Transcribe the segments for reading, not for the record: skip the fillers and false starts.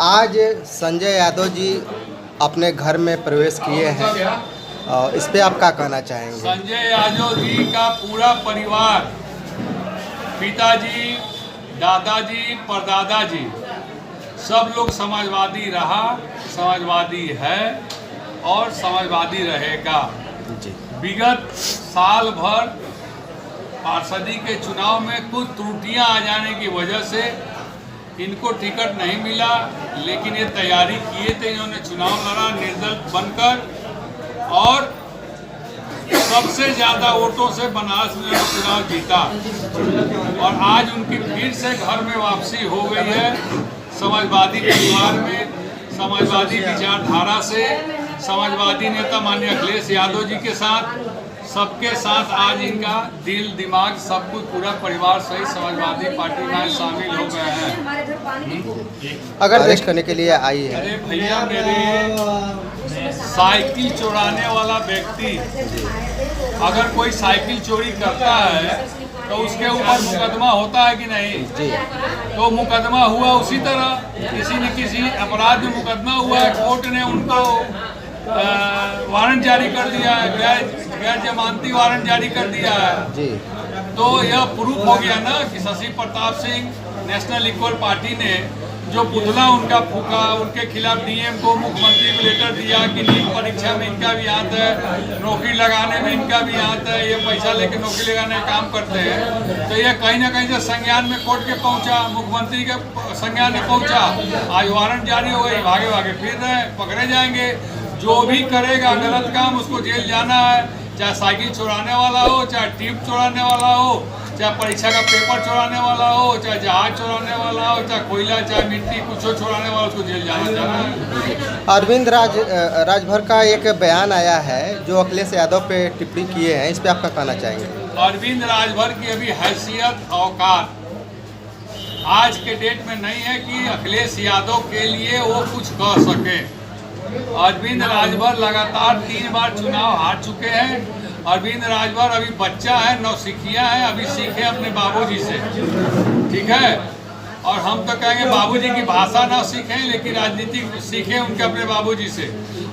आज संजय यादव जी अपने घर में प्रवेश किए हैं और इस पे आप क्या कहना चाहेंगे? संजय यादव जी का पूरा परिवार, पिताजी, दादाजी, परदादाजी, सब लोग समाजवादी रहा, समाजवादी है और समाजवादी रहेगा। विगत साल भर पार्षदी के चुनाव में कुछ त्रुटियां आ जाने की वजह से इनको टिकट नहीं मिला, लेकिन ये तैयारी किए थे, इन्होंने चुनाव लड़ा निर्दल बनकर और सबसे ज़्यादा वोटों से बनारस में चुनाव जीता और आज उनकी फिर से घर में वापसी हो गई है। समाजवादी परिवार में, समाजवादी विचारधारा से, समाजवादी नेता माननीय अखिलेश यादव जी के साथ, सबके साथ आज इनका दिल दिमाग सब कुछ पूरा परिवार सहित समाजवादी पार्टी में शामिल हो गए हैं। अगर देश करने के लिए आई है। अरे भैया, मेरे साइकिल चुराने वाला व्यक्ति अगर कोई साइकिल चोरी करता है तो उसके ऊपर मुकदमा होता है कि नहीं? तो मुकदमा हुआ उसी तरह, किसी न किसी अपराध में मुकदमा हुआ है, कोर्ट ने उनको वारंट जारी कर दिया है, गैर जमानती वारंट जारी कर दिया है। तो यह प्रूफ हो गया ना कि Shashi Pratap Singh national equal party ने जो पुतला उनका फूका, उनके खिलाफ डीएम को, मुख्यमंत्री को लेटर दिया कि नीट परीक्षा में इनका भी हाथ है, नौकरी लगाने में इनका भी हाथ है, ये पैसा लेके नौकरी लगाने का काम करते हैं। तो ये कहीं ना कहीं से संज्ञान में कोर्ट के पहुंचा, मुख्यमंत्री के संज्ञान में पहुंचा, आज वारंट जारी हो गई, भागे भागे फिर रहे, पकड़े जाएंगे। जो भी करेगा गलत काम उसको जेल जाना है, चाहे साइकिल चुराने वाला हो, चाहे टिप चुराने वाला हो, चाहे परीक्षा का पेपर चुराने वाला हो, चाहे जहाज चुराने वाला हो, चाहे कोयला, चाहे मिट्टी, कुछ चुराने वाला, उसको जेल जाना है। अरविंद राजभर का एक बयान आया है जो अखिलेश यादव पे टिप्पणी किए हैं, इस पे आप क्या कहना चाहेंगे? अरविंद राजभर की अभी हैसियत औकात आज के डेट में नहीं है कि अखिलेश यादव के लिए वो कुछ कह सके। अरविंद राजभर लगातार 3 बार चुनाव हार चुके हैं। अरविंद राजभर अभी बच्चा है, नौसिखिया है, अभी सीखे अपने बाबूजी से, ठीक है। और हम तो कहेंगे बाबूजी की भाषा ना सीखें, लेकिन राजनीति सीखें उनके अपने बाबूजी से।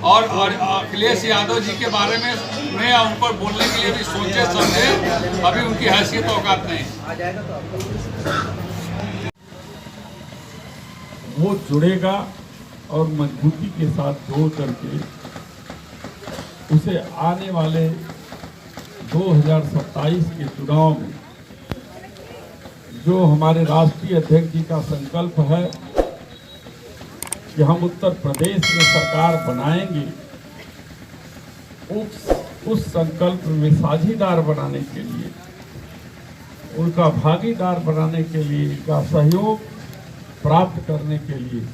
और अखिलेश यादव जी के बारे में उन पर बोलने के लिए भी सोचे समझे, अभी उनकी हैसियत औकात नहीं। वो जुड़ेगा और मजबूती के साथ जोड़ करके उसे आने वाले 2027 के चुनाव में जो हमारे राष्ट्रीय अध्यक्ष जी का संकल्प है कि हम उत्तर प्रदेश में सरकार बनाएंगे, उस संकल्प में साझीदार बनाने के लिए, उनका भागीदार बनाने के लिए, उनका सहयोग प्राप्त करने के लिए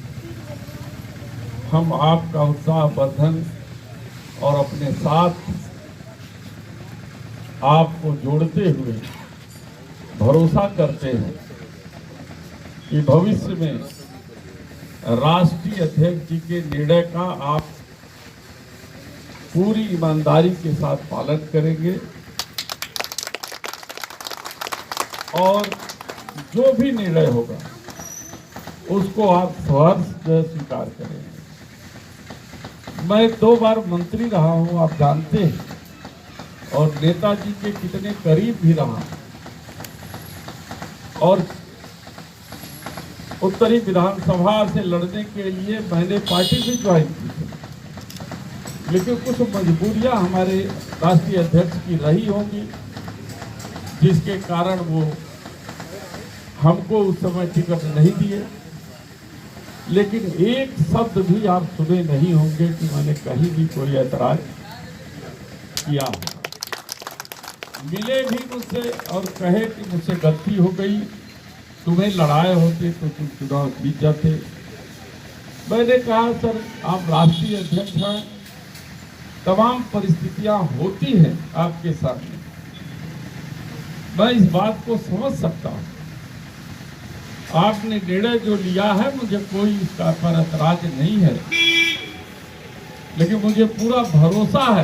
हम आपका उत्साहवर्धन और अपने साथ आपको जोड़ते हुए भरोसा करते हैं कि भविष्य में राष्ट्रीय अध्यक्ष जी के निर्णय का आप पूरी ईमानदारी के साथ पालन करेंगे और जो भी निर्णय होगा उसको आप सहर्ष स्वीकार करेंगे। मैं 2 बार मंत्री रहा हूं, आप जानते हैं, और नेताजी के कितने करीब भी रहा, और उत्तरी विधानसभा से लड़ने के लिए मैंने पार्टी भी ज्वाइन की थी, लेकिन कुछ मजबूरियां हमारे राष्ट्रीय अध्यक्ष की रही होंगी जिसके कारण वो हमको उस समय टिकट नहीं दिए। लेकिन एक शब्द भी आप सुने नहीं होंगे कि मैंने कहीं भी कोई ऐतराज किया। मिले भी मुझसे और कहे कि मुझसे गलती हो गई, तुम्हें लड़ाए होते तो तुम चुनाव जीत जाते। मैंने कहा सर, आप राष्ट्रीय अध्यक्ष हैं, तमाम परिस्थितियां होती हैं आपके सामने, मैं इस बात को समझ सकता हूं। आपने निर्णय जो लिया है मुझे कोई इसका पर ऐतराज नहीं है, लेकिन मुझे पूरा भरोसा है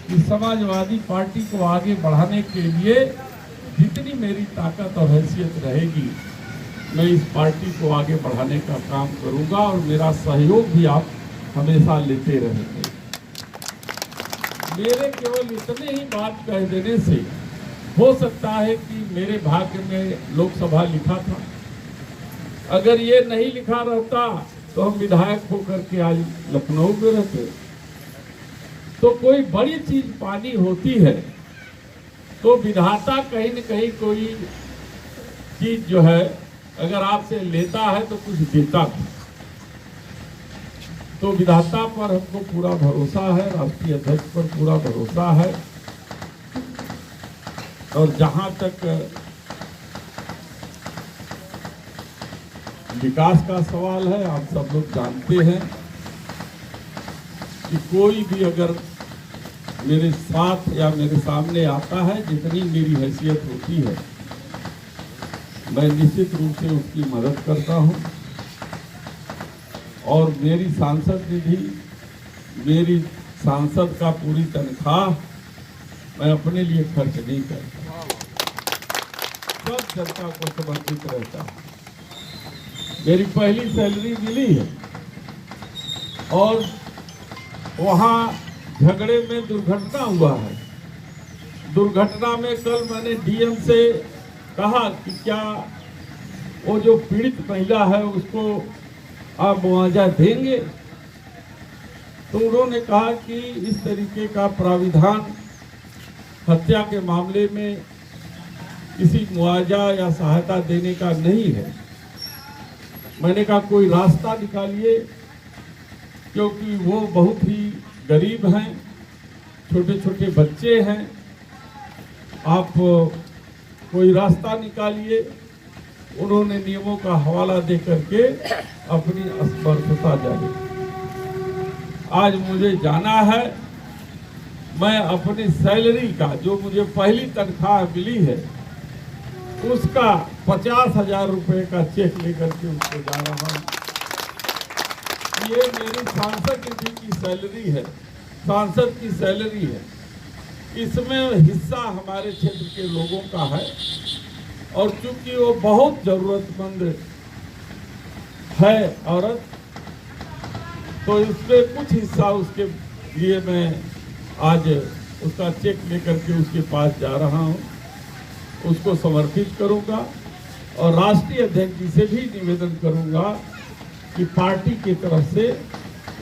कि समाजवादी पार्टी को आगे बढ़ाने के लिए जितनी मेरी ताकत और हैसियत रहेगी मैं इस पार्टी को आगे बढ़ाने का काम करूंगा और मेरा सहयोग भी आप हमेशा लेते रहेंगे। मेरे केवल इतने ही बात कह देने से हो सकता है कि मेरे भाग्य में लोकसभा लिखा था, अगर ये नहीं लिखा रहता तो हम विधायक होकर के आज लखनऊ में रहते। तो कोई बड़ी चीज पानी होती है तो विधाता कहीं न कहीं कोई चीज जो है अगर आपसे लेता है तो कुछ देता भी। तो विधाता पर हमको पूरा भरोसा है, राष्ट्रीय अध्यक्ष पर पूरा भरोसा है। और जहां तक विकास का सवाल है, आप सब लोग जानते हैं कि कोई भी अगर मेरे साथ या मेरे सामने आता है, जितनी मेरी हैसियत होती है मैं निश्चित रूप से उसकी मदद करता हूं। और मेरी सांसद निधि, मेरी सांसद का पूरी तनख्वाह मैं अपने लिए खर्च नहीं करता, सब जनता को समर्पित रहता है। मेरी पहली सैलरी मिली है और वहाँ झगड़े में दुर्घटना हुआ है। दुर्घटना में कल मैंने डीएम से कहा कि क्या वो जो पीड़ित महिला है उसको आप मुआवजा देंगे, तो उन्होंने कहा कि इस तरीके का प्राविधान हत्या के मामले में किसी मुआवजा या सहायता देने का नहीं है। मैंने कहा कोई रास्ता निकालिए, क्योंकि वो बहुत ही गरीब हैं, छोटे छोटे बच्चे हैं, आप कोई रास्ता निकालिए। उन्होंने नियमों का हवाला दे करके अपनी असमर्थता जारी। आज मुझे जाना है, मैं अपनी सैलरी का जो मुझे पहली तनख्वाह मिली है उसका 50,000 रुपए का चेक लेकर के उसको जा रहा हूँ। ये मेरी सांसद निधि की सैलरी है, सांसद की सैलरी है। इसमें हिस्सा हमारे क्षेत्र के लोगों का है और चूंकि वो बहुत जरूरतमंद है औरत, तो इसमें कुछ हिस्सा उसके लिए मैं आज उसका चेक लेकर के उसके पास जा रहा हूँ, उसको समर्पित करूँगा। और राष्ट्रीय अध्यक्ष जी से भी निवेदन करूँगा कि पार्टी की तरफ से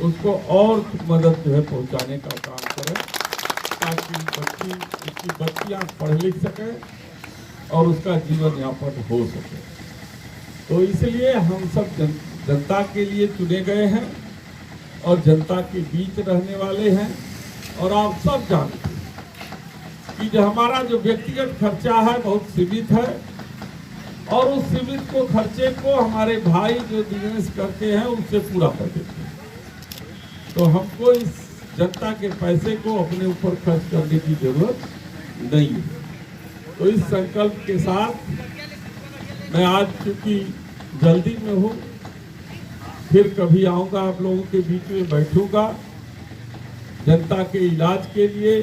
उसको और मदद जो है पहुँचाने का काम करें, ताकि उसकी बच्चियाँ पढ़ लिख सकें और उसका जीवन यापन हो सके। तो इसलिए हम सब जनता के लिए चुने गए हैं और जनता के बीच रहने वाले हैं। और आप सब जानते हैं कि जो हमारा जो व्यक्तिगत खर्चा है बहुत सीमित है, और उस सीमित को खर्चे को हमारे भाई जो बिजनेस करते हैं उससे पूरा कर देते हैं। तो हमको इस जनता के पैसे को अपने ऊपर खर्च करने की जरूरत नहीं है। तो इस संकल्प के साथ मैं आज चूंकि जल्दी में हूँ, फिर कभी आऊँगा आप लोगों के बीच में बैठूंगा। जनता के इलाज के लिए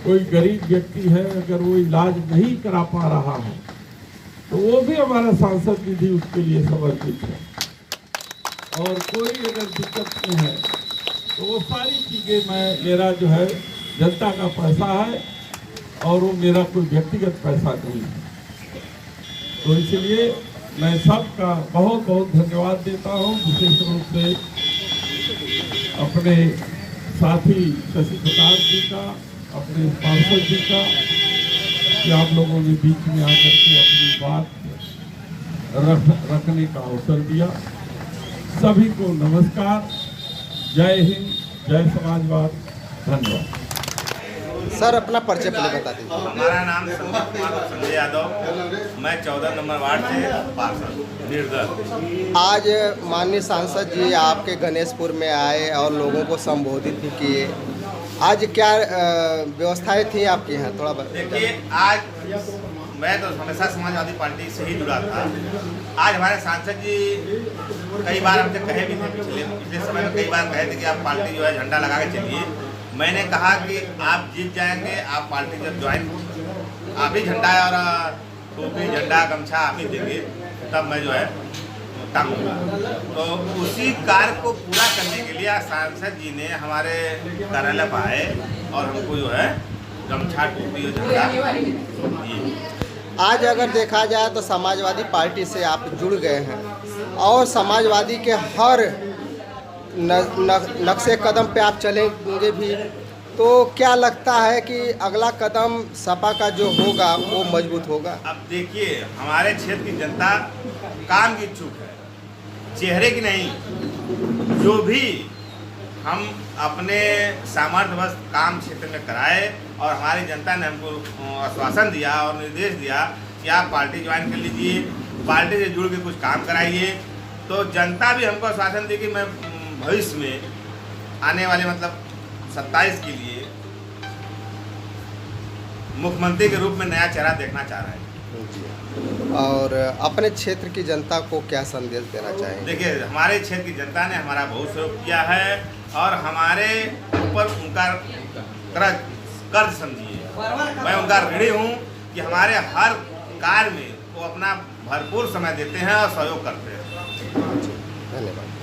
कोई गरीब व्यक्ति है, अगर वो इलाज नहीं करा पा रहा है तो वो भी हमारा सांसद निधि उसके लिए समर्पित है। और कोई अगर दिक्कत में है तो वो सारी चीज़ें मेरा जो है जनता का पैसा है और वो मेरा कोई व्यक्तिगत पैसा नहीं है। तो इसलिए मैं सबका बहुत बहुत धन्यवाद देता हूँ, विशेष रूप से अपने साथी शशि प्रकाश जी का, अपने पार्षद जी का, कि आप लोगों ने बीच में आकर के अपनी बात रखने का अवसर दिया। सभी को नमस्कार, जय हिंद, जय समाजवाद, धन्यवाद। सर अपना परिचय पहले बता दीजिए। हमारा नाम संदीप कुमार संजय यादव, मैं 14 नंबर वार्ड से पार्षद निर्दल। आज माननीय सांसद जी आपके गणेशपुर में आए और लोगों को संबोधित भी किए। आज क्या व्यवस्थाएं थी आपके यहाँ, थोड़ा देखिए, आज मैं तो हमेशा समाजवादी पार्टी से ही जुड़ा था। आज हमारे सांसद जी कई बार हमसे कहे भी थे, पिछले समय में कई बार कहे थे कि आप पार्टी जो है झंडा लगा के चलिए। मैंने कहा कि आप जीत जाएंगे, आप पार्टी जब ज्वाइन आप ही झंडा और टोपी झंडा गमछा आप ही देंगे। तब मैं जो है टांगूंगा। तो उसी कार्य को पूरा करने के लिए आज सांसद जी ने हमारे कार्यालय पर आए और हमको जो है गमछा टोपी और झंडा दिए। आज अगर देखा जाए तो समाजवादी पार्टी से आप जुड़ गए हैं और समाजवादी के हर नक्शे कदम पे आप चलेंगे भी, तो क्या लगता है कि अगला कदम सपा का जो होगा वो मजबूत होगा? अब देखिए, हमारे क्षेत्र की जनता काम की इच्छुक है, चेहरे की नहीं। जो भी हम अपने सामर्थ्यवश काम क्षेत्र में कराए और हमारी जनता ने हमको आश्वासन दिया और निर्देश दिया कि आप पार्टी ज्वाइन कर लीजिए, पार्टी से जुड़ के कुछ काम कराइए, तो जनता भी हमको आश्वासन दी कि मैं भविष्य में आने वाले मतलब 27 के लिए मुख्यमंत्री के रूप में नया चेहरा देखना चाह रहे हैं। और अपने क्षेत्र की जनता को क्या संदेश देना चाहेंगे? देखिए, हमारे क्षेत्र की जनता ने हमारा बहुत सहयोग किया है और हमारे ऊपर उनका कर्ज समझिए, मैं उनका ऋणी हूँ कि हमारे हर कार्य में वो अपना भरपूर समय देते हैं और सहयोग करते हैं। धन्यवाद।